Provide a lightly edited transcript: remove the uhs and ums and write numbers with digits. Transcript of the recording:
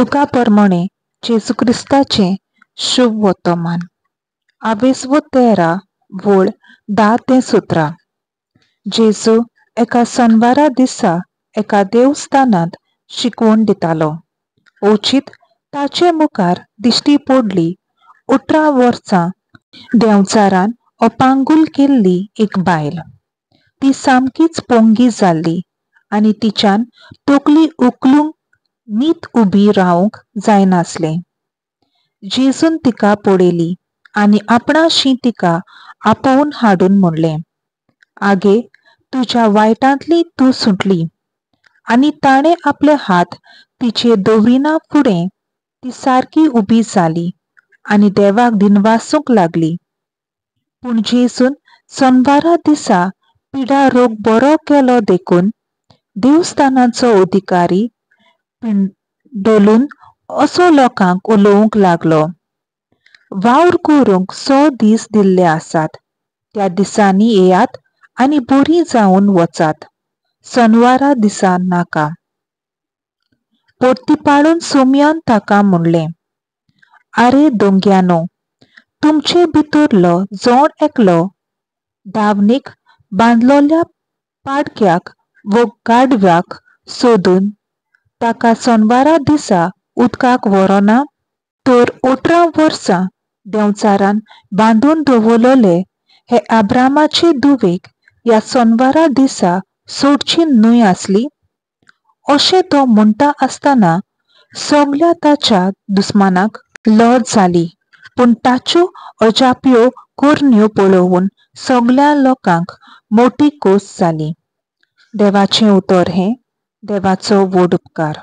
लुका प्रमाणे जेजू क्रिस्ताचे शुभ वर्तमान 13 वोळ 10 ते 17. जेजू एका शनवारा दिसा एका देवस्थानांत शिकवण दितालो. ओचीत ताचे मुखार दिश्टी पडली 18 वर्सां देंवचारान अपांगूल केल्ली एक बायल. ती सामकीच पोंगी जाल्ली आनी तिच्यान तकली उखलूंक नीट उबी रावंक जायनासलें. जेजून तिका पळयली आनी आपणाशी तिका आपोवन हाडून म्हणलें, आगे तुज्या वायटांतली तूं सुटली. आनी ताणें आपले हात तिचेर दवरिना फुडें ती सारकी उबी जाली आनी देवाक दिनवासूंक लागली. पूण जेजून शनवारा दिसा पिडा रोग बरो केलो देखून देवस्थानाचो अधिकारी पिंडोलून असो लोकांक उलोवंक लागलो, वावर करूंक 6 दीस दिल्ले आसात. त्या दिसांनी येयात आनी बरी जावन वचात, शनवारा दिसा नाका. परतीपाळून सोमयान ताका म्हणलें, आरे दोंग्यानो, तुमचे भितरलो जोण एकलो धावनीक बांदलोल्या पाडक्याक वो गाडव्याक सोदून ताका शनवारा दिसा उदकाक व्हरोना, तर 18 वर्सां देंवचारान बांदून दवरलोले हे अब्रामाचे धुवेक ह्या शनवारा दिसा सोडची न्हय आसली. अशें तो म्हणटा आसतना सगल्या ताच्या दुस्मानाक लज जाली. पूण ताच्यो अजाप्यो करण्यो पळोवन सगल्या लोकांक मोठी खोस जाली. देवाचें उतर हें. देवाचो व्हड उपकार.